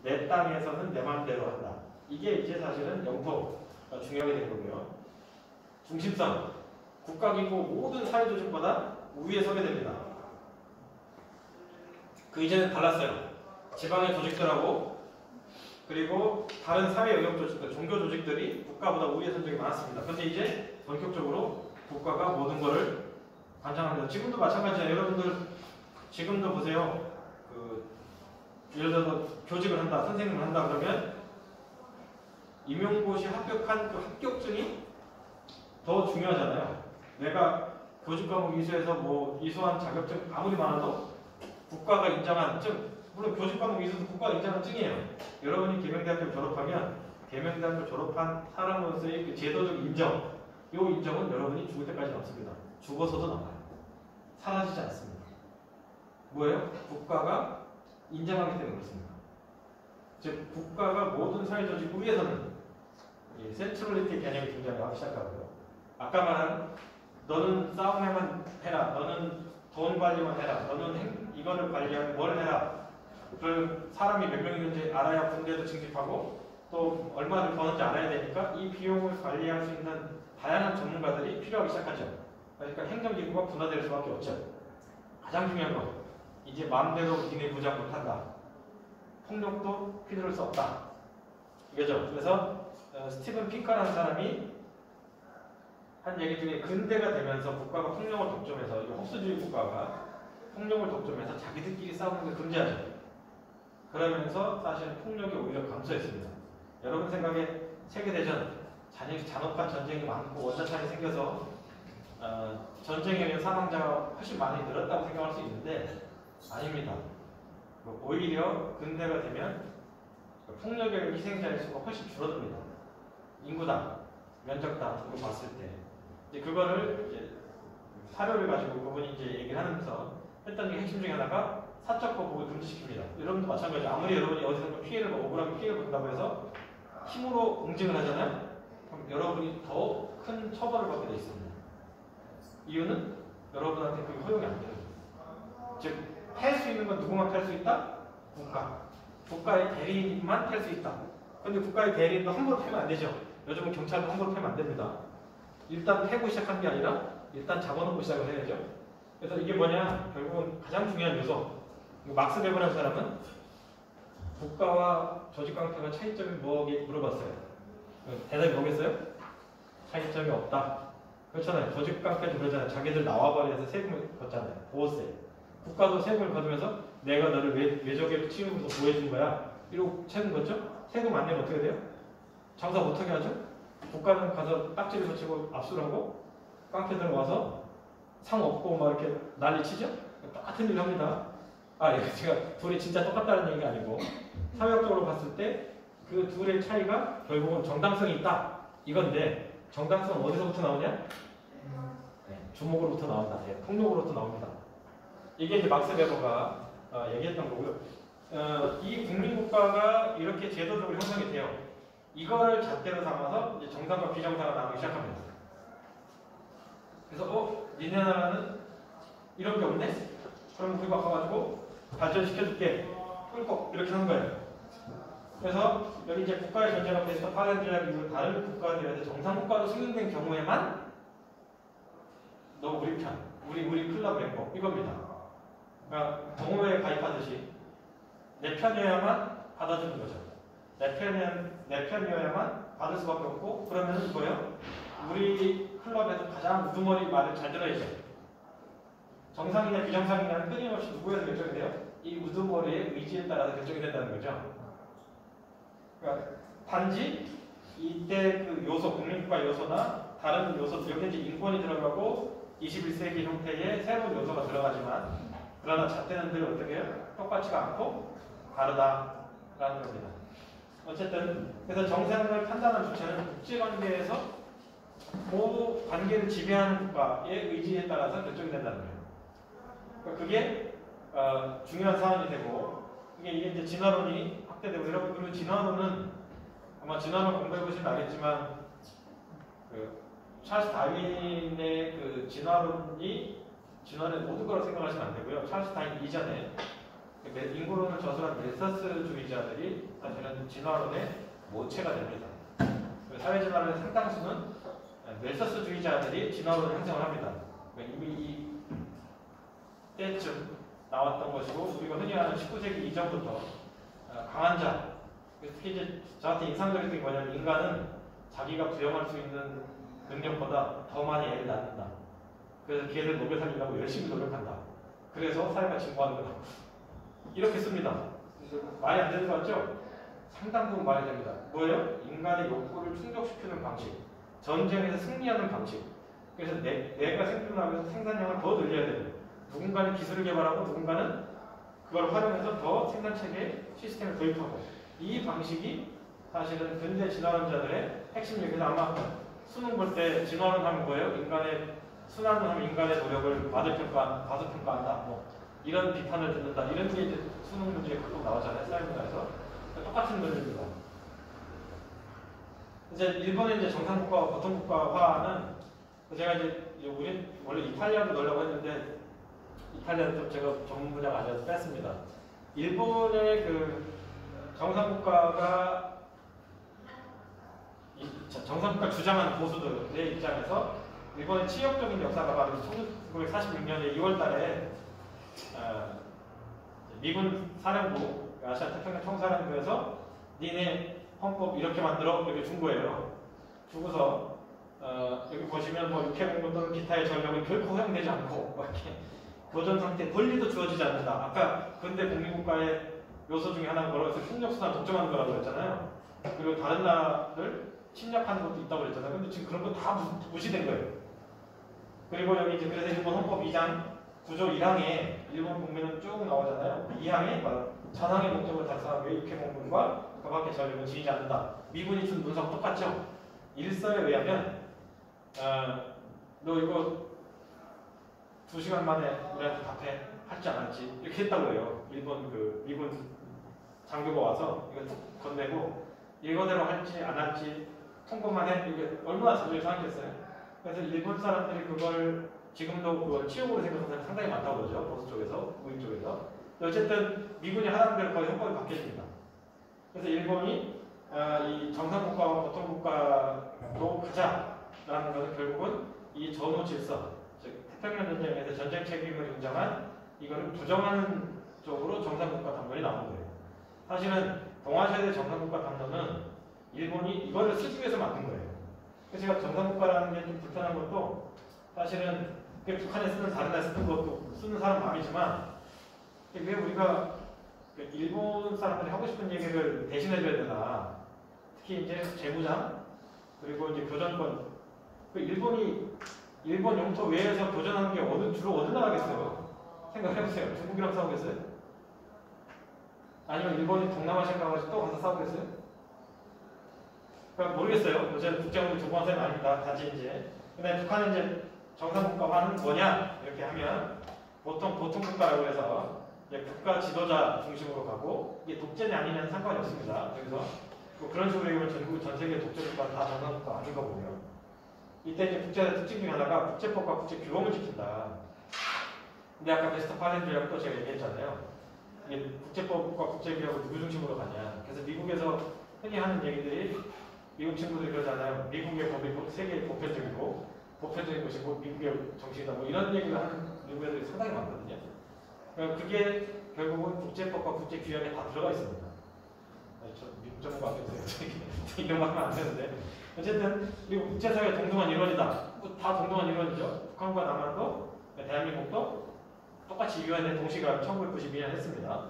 내 땅에서는 내 마음대로 한다. 이게 이제 사실은 영토가 중요하게 된 거고요. 중심성, 국가기구 모든 사회조직보다 우위에 서게 됩니다. 그 이제는 달랐어요. 지방의 조직들하고 그리고 다른 사회 영역 조직들, 종교 조직들이 국가보다 우위에 선 적이 많았습니다. 그런데 이제 본격적으로 국가가 모든 것을 관장합니다. 지금도 마찬가지예요. 여러분들 지금도 보세요. 예를 들어서 교직을 한다, 선생님을 한다 그러면 임용고시 합격한 그 합격증이 더 중요하잖아요. 내가 교직 과목 이수해서 뭐 이수한 자격증 아무리 많아도 국가가 인정한 증, 물론 교직 과목 이수도 국가가 인정한 증이에요. 여러분이 계명대학교 졸업하면 계명대학교 졸업한 사람으로서의 그 제도적 인정, 이 인정은 여러분이 죽을 때까지는 없습니다. 죽어서도 남아요. 사라지지 않습니다. 뭐예요? 국가가 인정하기 때문에 그렇습니다. 즉 국가가 모든 사회조직 위에서는 이 센트럴리티 개념이 등장하기 시작하고요. 아까 말한 너는 싸움에만 해라, 너는 돈 관리만 해라, 너는 이거를 관리하면 뭘 해라. 그럼 사람이 몇 명 있는지 알아야 군대도 징집하고 또 얼마를 버는지 알아야 되니까 이 비용을 관리할 수 있는 다양한 전문가들이 필요하기 시작하죠. 그러니까 행정기구가 분화될 수밖에 없죠. 가장 중요한 건 이제 마음대로 니네 부장 못한다. 폭력도 휘두를 수 없다. 이거죠. 그래서 스티븐 핑커라는 사람이 한 얘기 중에 근대가 되면서 국가가 폭력을 독점해서 흡수주의 국가가 폭력을 독점해서 자기들끼리 싸우는 걸 금지하죠. 그러면서 사실 폭력이 오히려 감소했습니다. 여러분 생각에 세계대전, 잔혹한 전쟁이 많고 원자탄이 생겨서 전쟁에 의한 사망자가 훨씬 많이 늘었다고 생각할 수 있는데 아닙니다. 오히려 근대가 되면 폭력에 의한 희생자의 수가 훨씬 줄어듭니다. 인구당, 면적당으로 봤을 때 이제 그거를 이제 사료를 가지고 그분이 이제 얘기를 하면서 했던 게 핵심 중에 하나가 사적 거북을 금지시킵니다. 여러분도 마찬가지. 아무리 여러분이 어디선가 피해를 억울하게 피해를 본다고 해서 힘으로 응징을 하잖아요. 그럼 여러분이 더 큰 처벌을 받게 돼 있습니다. 이유는 여러분한테 그게 허용이 안 돼요. 즉, 팰 수 있는 건 누구만 팰 수 있다? 국가. 국가의 대리인만 팰 수 있다. 근데 국가의 대리인도 함부로 패면 안 되죠. 요즘은 경찰도 함부로 패면 안 됩니다. 일단 패고 시작한 게 아니라 일단 잡아놓고 시작을 해야죠. 그래서 이게 뭐냐? 결국은 가장 중요한 요소. 막스 베버라는 사람은 국가와 조직강태가 차이점이 뭐게 물어봤어요. 대답이 뭐겠어요? 차이점이 없다. 그렇잖아요. 조직강태도 그러잖아요. 자기들 나와버려서 세금을 걷잖아요. 보호세. 국가도 세금을 거두면서 내가 너를 외적의 침입으로서 보호해준 거야. 이러고 세금 걷죠? 세금 안 내면 어떻게 돼요? 장사 못하게 하죠? 국가는 가서 딱지를 붙이고 압수를 하고 깡패들은 와서 상 없고 막 이렇게 난리 치죠? 똑같은 일을 합니다. 제가 둘이 진짜 똑같다는 얘기가 아니고 사회학적으로 봤을 때 그 둘의 차이가 결국은 정당성이 있다. 이건데 정당성 어디서부터 나오냐? 주목으로부터 나온다. 폭력으로부터 나옵니다. 이게 이제 막스 베버가 얘기했던 거고요. 이 국민국가가 이렇게 제도적으로 형성이 돼요. 이거를 잣대로 삼아서 이제 정상과 비정상을 나누기 시작합니다. 그래서 니네 나라는 이런 게 없네? 그럼 우리가 가가지고 발전시켜줄게. 꿀꺽 이렇게 하는 거예요. 그래서 여기 이제 국가의 존재가 베스트 파렌드약 이후 다른 국가들에서 정상국가로 승인된 경우에만 너 우리 편, 우리 클럽 멤버 이겁니다. 그러니까 동호회에 가입하듯이 내 편이어야만 받아주는 거죠. 내 편이어야만 받을 수밖에 없고 그러면 뭐예요? 우리 클럽에서 가장 우두머리 말을 잘 들어야죠. 정상이냐 비정상이냐는 끊임없이 누구에서 결정이 돼요? 이 우두머리의 의지에 따라서 결정이 된다는 거죠. 그러니까 단지 이때 그 요소, 국민국가 요소나 다른 요소, 여기 이제 인권이 들어가고 21세기 형태의 새로운 요소가 들어가지만 그러나 잣대는 늘 어떻게 해요? 똑같지가 않고 다르다라는 겁니다. 어쨌든 그래서 정상을 판단하는 주체는 국제관계에서 그 관계를 지배하는 국가의 의지에 따라서 결정이 된다는 거예요. 그러니까 그게 중요한 사안이 되고 이게 이제 진화론이 확대되고 여러분 그리고 진화론은 아마 진화론 공부해보시면 알겠지만 그 찰스 다윈의 그 진화론의 모든 거라고 생각하시면 안 되고요. 찰스 다윈 이전에 인구론을 저술한 멜서스주의자들이 사실은 진화론의 모체가 됩니다. 사회진화론의 상당수는 멜서스주의자들이 진화론을 형성을 합니다. 이미 이때쯤 나왔던 것이고 우리가 흔히 아는 19세기 이전부터 강한 자, 특히 이제 저한테 인상적인 게 뭐냐면 인간은 자기가 부영할 수 있는 능력보다 더 많이 애를 낳는다. 그래서 걔를 먹여 살리려고 열심히 노력한다. 그래서 사회가 진보하는 거다. 이렇게 씁니다. 말이 안 되는 거 같죠? 상당 부분 말이 됩니다. 뭐예요? 인간의 욕구를 충족시키는 방식, 전쟁에서 승리하는 방식. 그래서 내가 생존하기 위해서 생산량을 더 늘려야 됩니다. 누군가는 기술을 개발하고 누군가는 그걸 활용해서 더 생산체계 시스템을 도입하고 이 방식이 사실은 근대 진화론자들의 핵심이에요. 그래서 아마 수능 볼 때 진화론 하면 뭐예요? 인간의 순환을 하면 인간의 노력을 과소평가한다. 뭐 이런 비판을 듣는다. 이런 게 이제 수능 문제에 가끔 나오잖아요. 사회문화에서 똑같은 논리입니다. 이제 일본의 이제 정상국가와 보통국가화는 제가 이제 우리 원래 이탈리아로 넣으려고 했는데 이탈리아는 좀 제가 전문 분야가 아니어서 뺐습니다. 일본의 그 정상국가가 정상국가 주장하는 보수들의 입장에서 일본의 치욕적인 역사가 바로 1946년에 2월달에 미군 사령부 아시아 태평양 총사령부에서 니네 헌법 이렇게 만들어 이렇게 준 거예요. 주고서 여기 보시면 뭐 육해공군 또는 기타의 전력은 결코 허용되지 않고 이렇게 보존 상태 권리도 주어지지 않는다. 아까 근대 국민국가의 요소 중에 하나는 뭐라고 해서 폭력수단 독점하는 거라고 했잖아요. 그리고 다른 나라를 침략하는 것도 있다고 그랬잖아요. 근데 지금 그런 거 다 무시된 거예요. 그리고 여기 이제 그래서 일본 헌법 2장 9조 1항에 일본 국민은 쭉 나오잖아요. 2항에 전항의 목적을 달성하기 위해 육해공군과 그 밖의 전력은 지니지 않는다. 미군이 준 문서가 똑같죠. 일서에 의하면 너 이거 2시간 만에 우리한테 답해 할지 안 할지 이렇게 했다고 해요. 일본 그 미군 장교가 와서 이거 툭 건네고 이거대로 할지 안 할지 통보만 해. 이게 얼마나 자존심 상하겠어요. 그래서 일본 사람들이 그걸 지금도 그걸 치욕으로 생각하는 사람이 상당히 많다고 그러죠. 보수 쪽에서, 우익 쪽에서. 어쨌든 미군이 하라는 대로 거의 헌법이 바뀌어집니다. 그래서 일본이 이 정상국가와 보통국가로 가자라는 것은 결국은 이 전후 질서, 즉 태평양 전쟁에서 전쟁 책임을 인정한 이거를 부정하는 쪽으로 정상국가 담론이 나온 거예요. 사실은 동아시아의 정상국가 담론은 일본이 이거를 쓰기 위해서 만든 거예요. 그래서 제가 정상국가라는 게 좀 불편한 것도 사실은 북한에 쓰는 다른 나라에 쓰는 것도 쓰는 사람 마음이지만 왜 우리가 일본 사람들이 하고 싶은 얘기를 대신해줘야 되나. 특히 이제 재무장 그리고 이제 교전권. 일본 영토 외에서 교전하는 게 주로 어디 나라겠어요? 생각해보세요. 중국이랑 싸우겠어요? 아니면 일본이 동남아시아 가서 또 가서 싸우겠어요? 그러니까 모르겠어요. 어제는 국제법을 조공한 사람이 아닙니다. 단지 이제. 근데 북한은 이제 정상국가화는 뭐냐? 이렇게 하면 보통 국가라고 해서 국가 지도자 중심으로 가고 이게 독재냐 아니냐는 상관이 없습니다. 그래서 뭐 그런 식으로 얘기하면 전 세계 독재국가는 다 정상국가 아닌 거군요. 이때 이제 국제의 특징 중에 하나가 국제법과 국제규범을 지킨다. 근데 아까 베스트팔렌 조약도 제가 얘기했잖아요. 이게 국제법과 국제규범을 누구 중심으로 가냐. 그래서 미국에서 흔히 하는 얘기들이 미국 친구들이 그러잖아요. 미국의 법이 세계의 보편적이고 보편적인 것이 미국의 정신이다. 뭐 이런 얘기를 하는 미국 애들이 상당히 많거든요. 그게 결국은 국제법과 국제규약에 다 들어가 있습니다. 저 미국 전문가 앞에서 이런 말 하면 안 되는데 어쨌든 그리고 국제사회 동등한 일원이다. 다 동등한 일원이죠. 북한과 남한도 대한민국도 똑같이 유엔에 동시가 1992년 했습니다.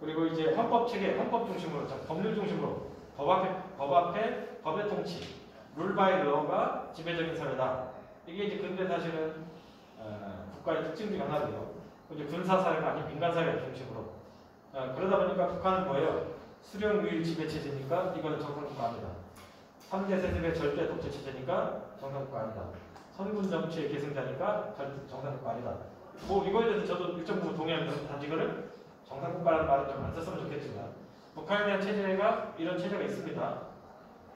그리고 이제 헌법 체계, 헌법 중심으로, 법률 중심으로 법 앞에 법의 통치, 룰 바이 러가 지배적인 사회다. 이게 이제 근데 사실은 국가의 특징 중에 하나고요. 이제 군사 사회가 아닌 민간 사회 중심으로. 그러다 보니까 북한은 뭐예요? 수령 유일 지배 체제니까 이거는 정상국가 아니다. 3대 세습의 절대 독재 체제니까 정상국가 아니다. 선군 정치의 계승자니까 정상국가 아니다. 뭐 이거에 대해서 저도 일정 부분 동의합니다. 단지 이거를 정상국가라는 말은 좀 안 썼으면 좋겠지만 북한에 대한 체제가 이런 체제가 있습니다.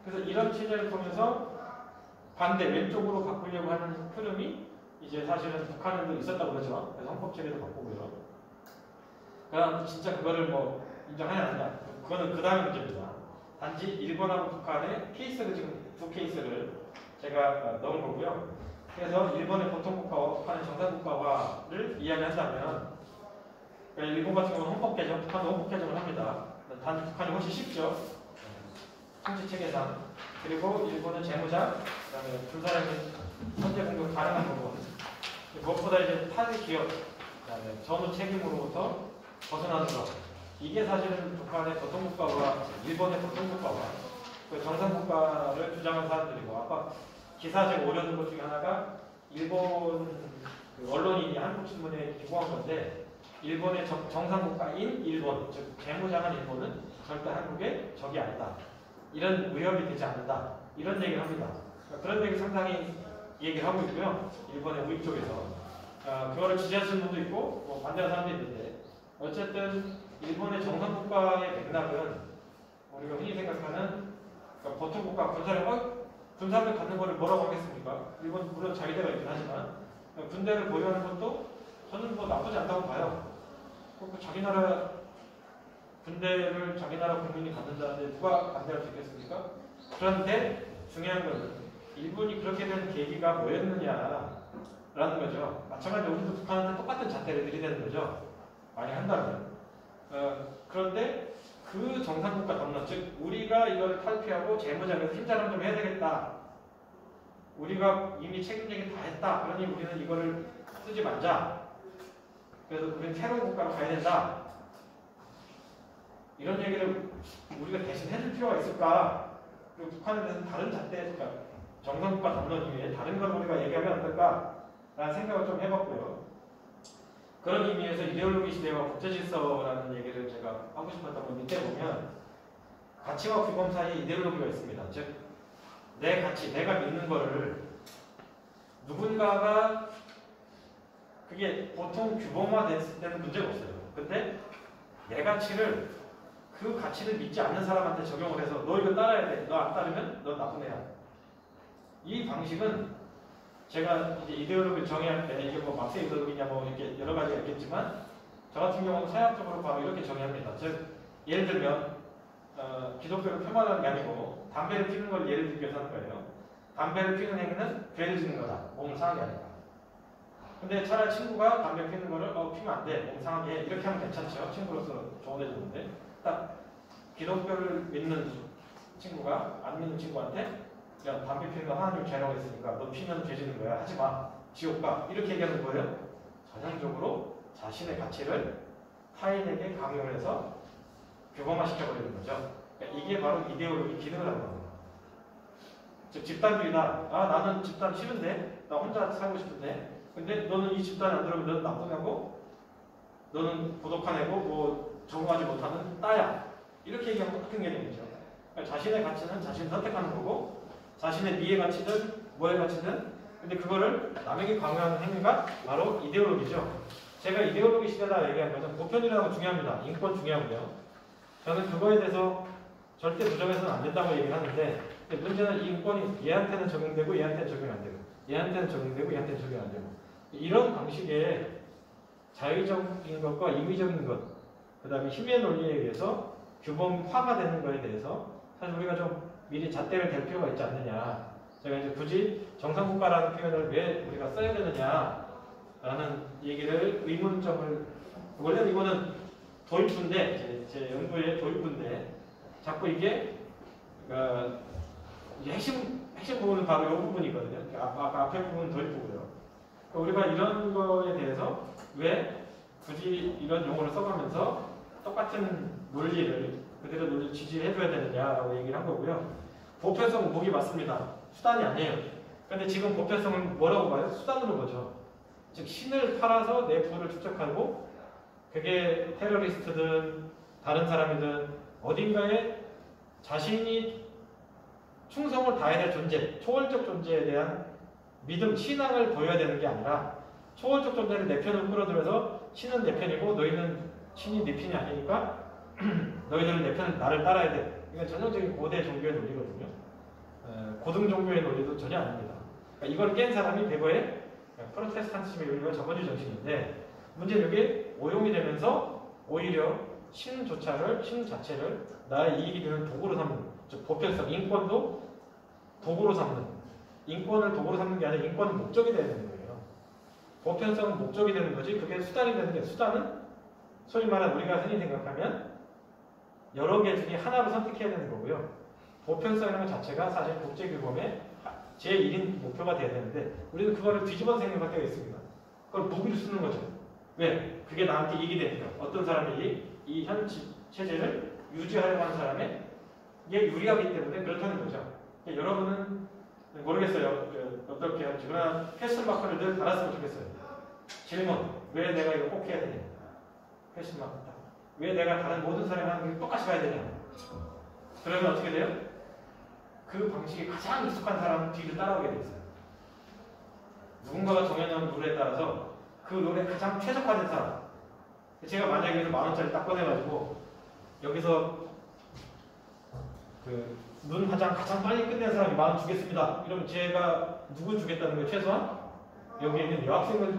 그래서 이런 체제를 통해서 반대 왼쪽으로 바꾸려고 하는 흐름이 이제 사실은 북한에도 있었다고 그러죠. 그래서 헌법 체계도 바꾸고요. 그럼 진짜 그거를 뭐 인정하냐 안 하냐 그거는 그 다음의 문제입니다. 단지 일본하고 북한의 케이스를 지금 두 케이스를 제가 넣은 거고요. 그래서 일본의 보통국가와 북한의 정상국가화를 이야기한다면 그러니까 일본 같은 경우는 헌법 개정, 북한도 헌법 개정을 합니다. 단 북한이 훨씬 쉽죠. 통치 체계상. 그리고 일본은 재무장, 그다음에 두 사람이 선제 공격 가능한 부분. 무엇보다 이제 타의 기업, 그다음에 전후 책임으로부터 벗어나는 것. 이게 사실은 북한의 보통국가와 일본의 보통국가와 그 정상국가를 주장한 사람들이고 아까 기사 제가 올려둔 것 중에 하나가 일본 그 언론인이 한국신문에 기고한 건데 일본의 정상국가인 일본, 즉 재무장한 일본은 절대 한국의 적이 아니다. 이런 위협이 되지 않는다. 이런 얘기를 합니다. 그런 얘기 상당히 얘기를 하고 있고요. 일본의 우익 쪽에서. 그거를 지지하시는 분도 있고 뭐 반대하는 사람도 있는데 어쨌든 일본의 정상국가의 맥락은 우리가 흔히 생각하는 그러니까 보통국가 군사를 갖는 거를 뭐라고 하겠습니까? 일본 물론 자위대가 있긴 하지만 군대를 보유하는 것도 저는 뭐 나쁘지 않다고 봐요. 자기 나라 군대를 자기 나라 국민이 갖는다는데 누가 반대할 수 있겠습니까? 그런데 중요한 것은 일본이 그렇게 된 계기가 뭐였느냐라는 거죠. 마찬가지로 우리도 북한한테 똑같은 잣대를 들이대는 거죠. 많이 한다면. 그런데 그 정상국가 담론, 즉 우리가 이걸 탈피하고 재무장에서 힘자랑 좀 해야 되겠다. 우리가 이미 책임 얘기 다 했다. 그러니 우리는 이거를 쓰지 말자. 그래서 우리는 새로운 국가로 가야 된다. 이런 얘기를 우리가 대신 해줄 필요가 있을까? 그리고 북한에 대해서 다른 잣대, 그러니까 정상국가 담론 이외에 다른 걸 우리가 얘기하면 어떨까? 라는 생각을 좀 해봤고요. 그런 의미에서 이데올로기 시대와 국제질서라는 얘기를 제가 하고 싶었던 건 밑에 보면 가치와 규범 사이에 이데올로기가 있습니다. 즉, 내 가치, 내가 믿는 거를 누군가가 그게 보통 규범화됐을 때는 문제가 없어요. 근데 내 가치를 그 가치를 믿지 않는 사람한테 적용을 해서 너 이거 따라야 돼. 너 안 따르면 너 나쁜 애야. 이 방식은 제가 이제 이데올로기를 정의할 때 이게 뭐 막스 이데올로기냐 뭐 이렇게 여러 가지가 있겠지만 저 같은 경우는 사회학적으로 바로 이렇게 정의합니다. 즉 예를 들면 기독교를 폄하하는 게 아니고 담배를 피우는 걸 예를 들기 위해서 하는 거예요. 담배를 피우는 행위는 죄를 짓는 거다. 몸을 상하게 하니까. 근데 차라리 친구가 담배 피우는 거를 피우면 안 돼. 몸 상하게 해. 이렇게 하면 괜찮죠. 친구로서 조언해주는데 딱 기독교를 믿는 친구가 안 믿는 친구한테 야 담배 피우는 거 하나님 죄라고 했으니까 너 피우면 죄 짓는 거야. 하지 마. 지옥 가. 이렇게 얘기하는 거예요. 전형적으로 자신의 가치를 타인에게 강요를 해서 규범화시켜버리는 거죠. 그러니까 이게 바로 이데올로기 기능을 하는 겁니다. 즉 집단주의다. 나는 집단 싫은데 나 혼자 살고 싶은데 근데 너는 이 집단에 안 들어오면 너는 나쁜 애고 너는 고독한 애고 뭐 적응하지 못하는 따야. 이렇게 얘기하면 같은 개념이죠. 그러니까 자신의 가치는 자신이 선택하는 거고 자신의 미의 가치든 뭐의 가치든 근데 그거를 남에게 강요하는 행위가 바로 이데올로기죠. 제가 이데올로기 시대다 얘기한 것은 보편이라는 거 중요합니다. 인권 중요하고요. 저는 그거에 대해서 절대 부정해서는 안 된다고 얘기를 하는데 문제는 이 인권이 얘한테는 적용되고 얘한테는 적용 안 되고 얘한테는 적용되고 얘한테는 적용 안 되고 이런 방식의 자의적인 것과 임의적인 것 그 다음에 힘의 논리에 의해서 규범화가 되는 거에 대해서 사실 우리가 좀 미리 잣대를 댈 필요가 있지 않느냐. 제가 이제 굳이 정상국가라는 표현을 왜 우리가 써야 되느냐라는 얘기를 의문점을 원래는 이거는 도입부인데 제 연구의 도입부인데 자꾸 이게 이제 핵심 부분은 바로 이 부분이거든요. 아까 앞에 부분은 도입부고요. 그러니까 우리가 이런 거에 대해서 왜 굳이 이런 용어를 써가면서 똑같은 논리를 그대로 논리를 지지해줘야 되느냐라고 얘기를 한 거고요. 보편성은 목이 맞습니다. 수단이 아니에요. 근데 지금 보편성은 뭐라고 봐요? 수단으로 보죠. 즉 신을 팔아서 내 부를 축적하고 그게 테러리스트든 다른 사람이든 어딘가에 자신이 충성을 다해야 될 존재, 초월적 존재에 대한 믿음, 신앙을 보여야 되는 게 아니라 초월적 존재를 내 편으로 끌어들여서 신은 내 편이고 너희는 신이 네 편이 아니니까 너희들은 내 편을 나를 따라야 돼. 이건 전형적인 고대 종교의 논리거든요. 고등 종교의 논리도 전혀 아닙니다. 그러니까 이걸 깬 사람이 대거의 프로테스탄티즘의 윤리와 자본주의 정신인데 문제는 이게 오용이 되면서 오히려 신 자체를 나의 이익이 되는 도구로 삼는, 즉 보편성, 인권도 도구로 삼는, 인권을 도구로 삼는 게 아니라 인권은 목적이 되는 거예요. 보편성은 목적이 되는 거지 그게 수단이 되는 게, 수단은 소위 말하는 우리가 흔히 생각하면 여러 개 중에 하나로 선택해야 되는 거고요. 보편성이라는 것 자체가 사실 국제규범의 제1인 목표가 돼야 되는데 우리는 그거를 뒤집어서 생각할 때가 있습니다. 그걸 무기로 쓰는 거죠. 왜? 그게 나한테 이익이 되니까. 어떤 사람이 이 현 체제를 유지하려고 하는 사람에게 유리하기 때문에 그렇다는 거죠. 여러분은 모르겠어요. 어떻게 할지. 그러나 패션 마크를 늘 달았으면 좋겠어요. 질문. 왜 내가 이거 꼭 해야 되냐? 패션 마크. 왜 내가 다른 모든 사람이 하는 게 똑같이 가야 되냐? 그러면 어떻게 돼요? 그 방식이 가장 익숙한 사람은 뒤를 따라오게 돼 있어요. 누군가가 정해놓은 룰에 따라서 그 룰에 가장 최적화된 사람. 제가 만약에 10,000원짜리 딱 꺼내가지고 여기서 그 눈 화장 가장 빨리 끝낸 사람이 10,000원 주겠습니다. 이러면 제가 누굴 주겠다는 거예요? 최소한 여기에 있는 여학생을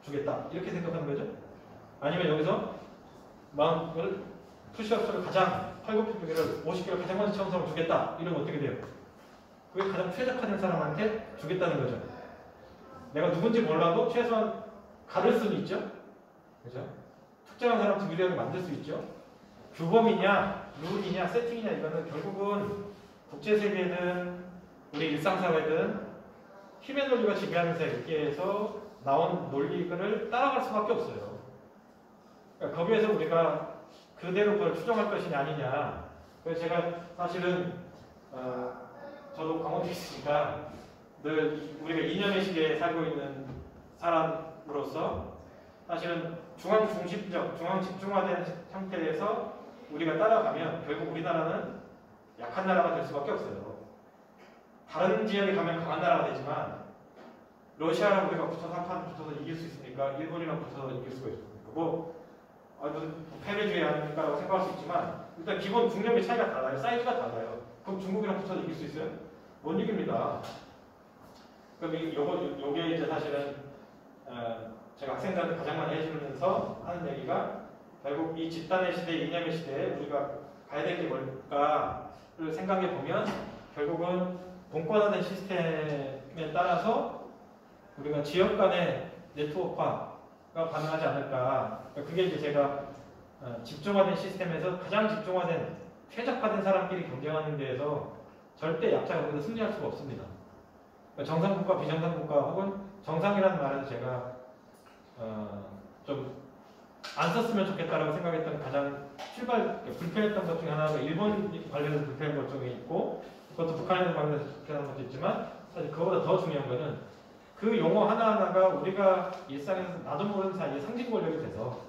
주겠다. 이렇게 생각하는 거죠. 아니면 여기서 10,000원을 푸시업을 가장 팔굽혀펴기를 50개를 가장 먼저 채운 사람 주겠다. 이러면 어떻게 돼요? 그게 가장 최적화된 사람한테 주겠다는 거죠. 내가 누군지 몰라도 최소한 가를 수는 있죠. 그죠? 특정한 사람한테 유리하게 만들 수 있죠. 규범이냐, 룰이냐, 세팅이냐 이거는 결국은 국제세계든 우리 일상사회든 힘의 논리가 지배하는 세계에서 나온 논리를 따라갈 수밖에 없어요. 그러니까 거기에서 우리가 그대로 그걸 추정할 것이냐 아니냐. 그래서 제가 사실은 저도 강원도에 있으니까 늘 우리가 이념의 시대에 살고 있는 사람으로서 사실은 중앙 중심적, 중앙 집중화된 형태에서 우리가 따라가면 결국 우리나라는 약한 나라가 될 수밖에 없어요. 다른 지역에 가면 강한 나라가 되지만 러시아랑 우리가 붙어서 한판 붙어서 이길 수 있으니까 일본이랑 붙어서 이길 수가 있습니까? 패배주의 아닙니까? 생각할 수 있지만 일단 기본 국력의 차이가 달라요. 사이즈가 달라요. 그럼 중국이랑 붙어서 이길 수 있어요? 못 이깁니다. 그럼 요게 이제 사실은 제가 학생들한테 가장 많이 해주면서 하는 얘기가 결국 이 집단의 시대, 이념의 시대에 우리가 가야 될 게 뭘까를 생각해 보면 결국은 본권화된 시스템에 따라서 우리가 지역 간의 네트워크화가 가능하지 않을까. 그게 이제 제가 집중화된 시스템에서 가장 집중화된 최적화된 사람끼리 경쟁하는 데에서 절대 약자가 거기서 승리할 수가 없습니다. 그러니까 정상국가, 비정상국가 혹은 정상이라는 말에서 제가 좀 안 썼으면 좋겠다라고 생각했던 가장 불편했던 것 중에 하나가 일본 관련해서 불편한 것 중에 있고 그것도 북한에 관련해서 불편한 것도 있지만 사실 그거보다 더 중요한 거는 그 용어 하나하나가 우리가 일상에서 나도 모르는 사이에 상징 권력이 돼서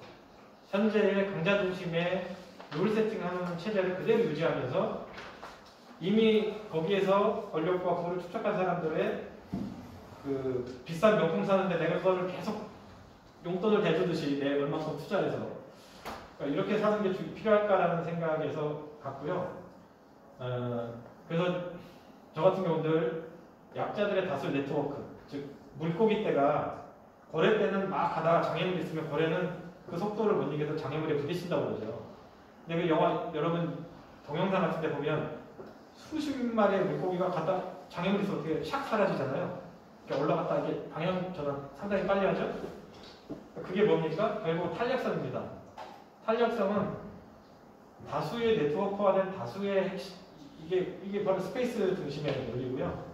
현재의 강자 중심의 룰 세팅하는 체제를 그대로 유지하면서 이미 거기에서 권력과 그거를 축적한 사람들의 그 비싼 명품 사는데 내가 그거를 계속 용돈을 대주듯이 내 얼마큼 투자해서 그러니까 이렇게 사는 게 필요할까라는 생각에서 갔고요. 그래서 저 같은 경우들 약자들의 다수 네트워크, 즉 물고기 떼가 거래 때는 막 가다가 장애물이 있으면 거래는 그 속도를 못 이겨서 장애물에 부딪힌다고 그러죠. 근데 그 영화 여러분 동영상 같은 데 보면 수십 마리의 물고기가 가다 장애물이 있어서 어떻게 샥 사라지잖아요. 이렇게 올라갔다 이게 방향 전환 상당히 빨리 하죠. 그게 뭡니까? 결국 탄력성입니다. 탄력성은 다수의 네트워크화된 다수의 이게 바로 스페이스 중심의 논리고요.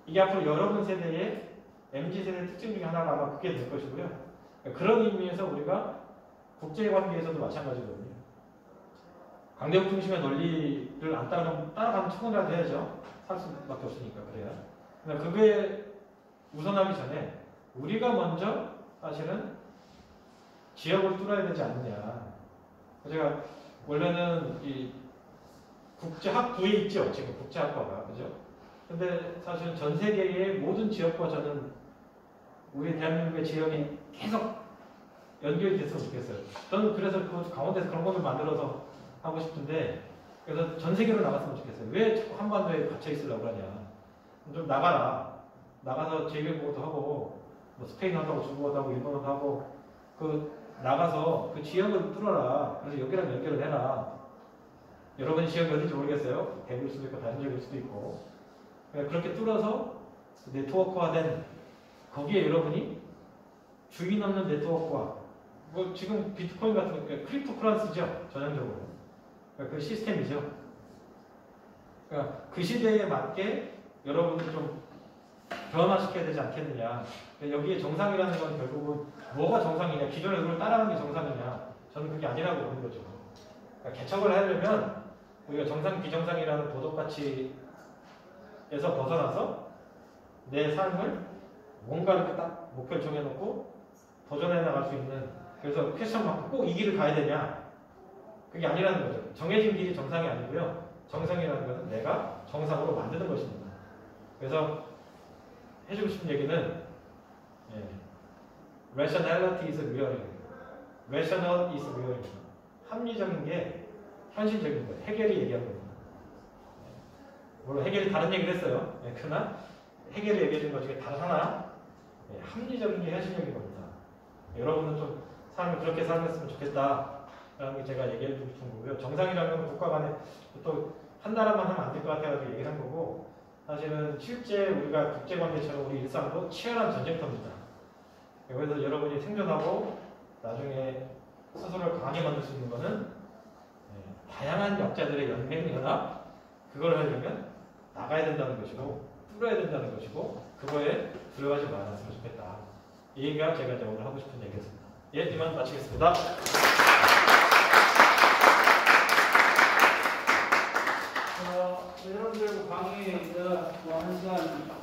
이게 앞으로 여러분 세대의 MZ세대의 특징 중에 하나가 아마 그게 될 것이고요. 그런 의미에서 우리가 국제관계에서도 마찬가지거든요. 강대국 중심의 논리를 안 따라가면 청원이라도 해야죠. 살 수밖에 없으니까 그래야. 그러니까 그게 우선하기 전에 우리가 먼저 사실은 지역을 뚫어야 되지 않느냐. 제가 원래는 이 국제학부에 있죠. 지금 국제학과가. 그죠? 근데 사실은 전 세계의 모든 지역과 저는 우리 대한민국의 지역이 계속 연결이 됐으면 좋겠어요. 저는 그래서 그 강원도에서 그런 거를 만들어서 하고 싶은데 그래서 전 세계로 나갔으면 좋겠어요. 왜 자꾸 한반도에 갇혀 있으려고 하냐. 좀 나가라. 나가서 재교육도 하고 뭐 스페인어도 하고 중국어도 하고 일본어도 하고 그 나가서 그 지역을 뚫어라. 그래서 여기랑 연결을 해라. 여러분 지역이 어딘지 모르겠어요. 대구일 수도 있고 다른 지역일 수도 있고. 그렇게 뚫어서 네트워크화된 거기에 여러분이 주인 없는 네트워크화, 뭐 지금 비트코인 같은 거 크립토커런시죠. 전형적으로. 그 시스템이죠. 그러니까 그 시대에 맞게 여러분이 좀 변화시켜야 되지 않겠느냐. 여기에 정상이라는 건 결국은 뭐가 정상이냐, 기존의 룰을 따라가는 게 정상이냐, 저는 그게 아니라고 보는 거죠. 그러니까 개척을 하려면 우리가 정상, 비정상이라는 도덕가치에서 벗어나서 내 삶을 뭔가 이렇게 딱 목표를 정해놓고 도전해 나갈 수 있는, 그래서 퀘스천 마크 꼭 이 길을 가야 되냐, 그게 아니라는 거죠. 정해진 길이 정상이 아니고요. 정상이라는 것은 내가 정상으로 만드는 것입니다. 그래서 해주고 싶은 얘기는 rationality is real. rational is real. 합리적인 게 현실적인 거예요. 해결이 얘기한 겁니다. 물론 해결이 다른 얘기를 했어요. 그러나 해결이 얘기해 준 것 중에 단 하나, 합리적인 게 현실적인 겁니다. 여러분은 좀 삶을 그렇게 살았으면 좋겠다라는 게 제가 얘기해 주고 싶은 거고요. 정상이라면 국가 간에 또 한 나라만 하면 안 될 것 같아가지고 얘기를 한 거고, 사실은 실제 우리가 국제관계처럼 우리 일상도 치열한 전쟁터입니다. 그래서 여러분이 생존하고 나중에 스스로를 강하게 만들 수 있는 것은 다양한 약자들의 연맹, 연합, 그걸 하려면 나가야 된다는 것이고 뚫어야 된다는 것이고, 그거에 들어가지 말았으면 좋겠다. 이 얘기가 제가 이제 오늘 하고 싶은 얘기였습니다. 예, 이만 마치겠습니다. 여러분들 강의에 이제 뭐 한 시간